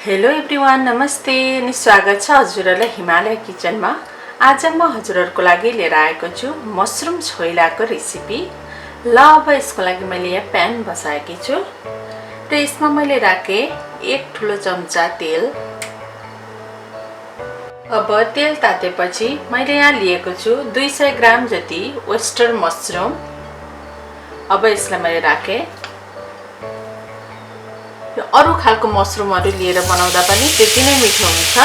Hello everyone, नमस्ते अनि स्वागत छ हजुरहरुलाई हिमालय किचनमा। आज म हजुरहरुको लागि लिएर आएको छु मशरुम छोइलाको रेसिपी। ल अब यसको लागि मैले यहाँ प्यान बसाएकी छु र यसमा मैले राखे एक ठुलो चम्चा तेल। अब तेल तातेपछि मैले यहाँ लिएको छु 200 ग्राम जति वेस्टर्न मशरुम। अब यसलाई मैले राखे। अरु खालको मशरुमहरु लिएर बनाउँदा पनि त्यति नै मिठो हुन्छ।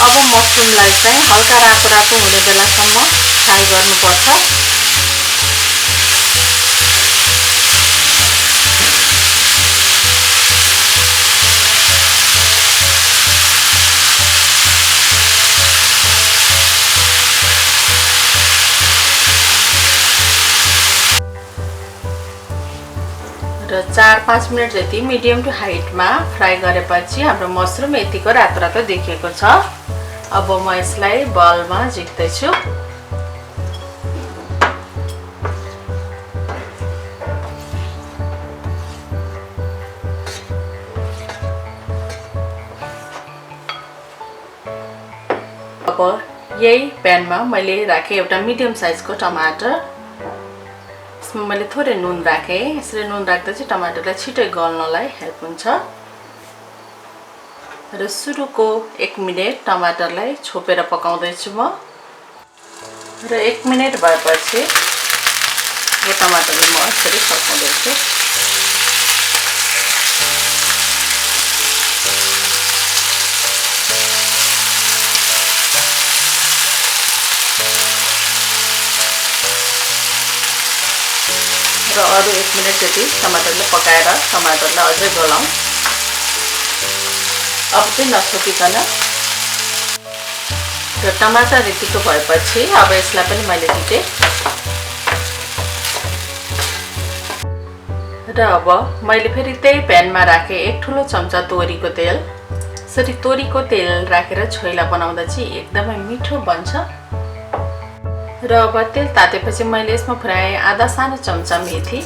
अब मशरुमलाई चाहिँ हल्का रातो रातो हुने बेलासम्म फ्राई गर्नुपर्छ। र 4-5 मिनट जति मिडियम टु हाइटमा फ्राई गरेपछि हाम्रो मशरुम यतिको रातो रातो देखिएको छ। अब म यसलाई बलमा झिक्दै छु। अब यही प्यानमा मैले राखे एउटा मिडियम साइजको टमाटर। यसमा मैले थोरै नुन राखे। यसरी नुन राख्दा चाहिँ टमाटरलाई छिटै गल्नलाई हेल्प हुन्छ। र सुरुको 1 मिनेट टमाटरलाई छोपेर पकाउँदै छु म। र 1 मिनेट भएपछि यो टमाटरलाई म यसरी पकाउँदै छु। र अरु 1 मिनेट जति टमाटरलाई पकाएर टमाटरलाई अझै गलाउँ। अब चाहिँ नछोपिकन र टमाटर यतिको भएपछि अब यसलाई पनि मैले टिटे। र अब मैले फेरि त्यही प्यानमा राखे एक ठुलो चम्चा तोरीको तेल। यसरी तोरीको तेल राखेर छोइला बनाउँदा चाहिँ एकदमै मिठो बन्छ। र अब तेल तातेपछि मैले यसमा फ्राई आधा सानो चम्चा मेथी।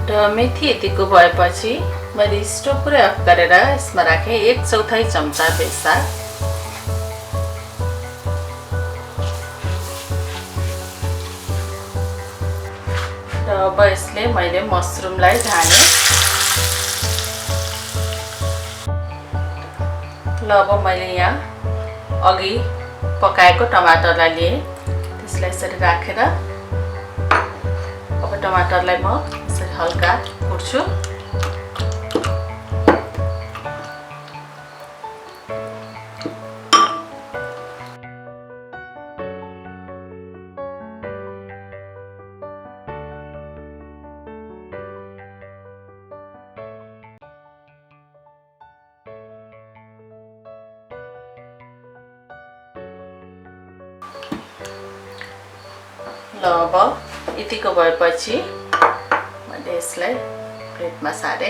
र मेथी यतिको भएपछि मैले स्टोभ पुरै अफ गरेर यसमा राखे 1/4 चम्चा बेसार। र अब यसले मैले मशरुमलाई झाने। ल अब मैले यहाँ अघि पकाएको टमाटरलाई लिए। त्यसलाई यसरी राखेर अब टमाटरलाई म यसरी हल्का कुट्छु। ल अब यतिको भएपछि मैले यसलाई प्लेटमा सारे।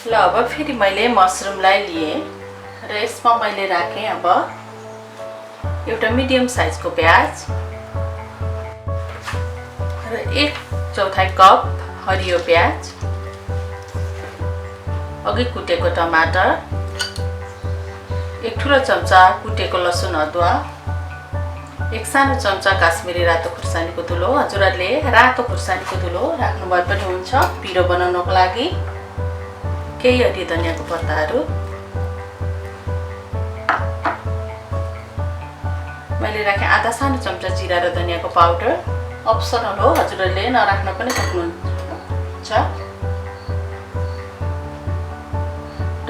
ल अब फेरि मैले मशरुमलाई लिए र यसमा मैले राखे अब एउटा मिडियम साइजको प्याज र 1/4 कप हरियो प्याज, अघि कुटेको टमाटर, एक ठुलो चम्चा कुटेको लसुन अदुवा, एक सानो चम्चा काश्मिरी रातो खुर्सानीको धुलो। हजुरहरुले रातो खुर्सानीको धुलो राख्नु भए पनि हुन्छ पिरो बनाउनको लागि। केही हरियो धनियाको पत्ताहरू। मैले राखे आधा सानो चम्चा जिरा र धनियाको पाउडर। अप्सनल हो, हजुरहरुले नराख्न पनि सक्नुहुन्छ।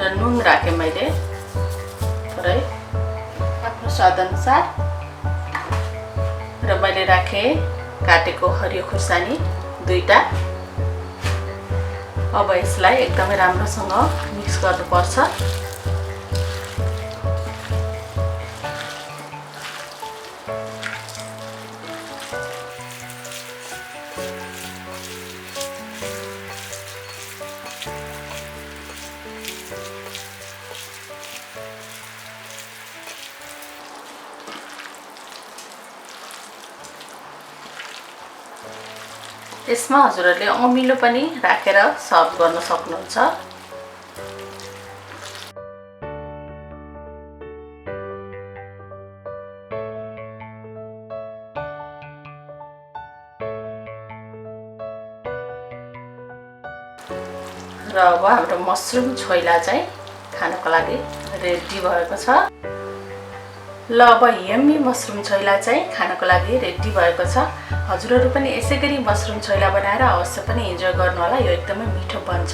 र नुन राखे मैले थोरै आफ्नो स्वाद अनुसार। र मैले राखे काटेको हरियो खुर्सानी 2टा। अब यसलाई एकदमै राम्रोसँग मिक्स गर्नुपर्छ। यसमा हजुरहरूले अमिलो पनि राखेर सर्भ गर्न सक्नुहुन्छ। र अब हाम्रो मसरुम छोइला चाहिँ खानको लागि रेडी भएको छ। ल अब यम्मी मसरुम छोइला चाहिँ खानको लागि रेडी भएको छ। हजुरहरू पनि यसै गरी मसरुम छोइला बनाएर अवश्य पनि इन्जोय गर्नु होला। यो एकदमै मिठो बन्छ।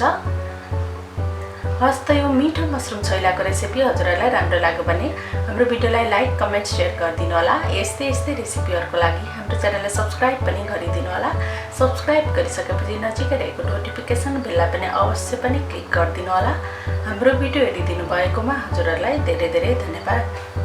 हस् त यो मिठो मसरुम छोइलाको रेसिपी हजुरहरूलाई राम्रो लाग्यो भने हाम्रो भिडियोलाई लाइक, कमेन्ट, शेयर गरिदिनु होला। यस्तै रेसिपीहरूको लागि हाम्रो च्यानललाई सब्स्क्राइब पनि गरिदिनु होला। सब्स्क्राइब गरिसकेपछि नजिकै रहेको नोटिफिकेसन बेललाई पनि अवश्य पनि क्लिक गरिदिनु होला। हाम्रो भिडियो हेरिदिनु भएकोमा हजुरहरूलाई धेरै धेरै धन्यवाद।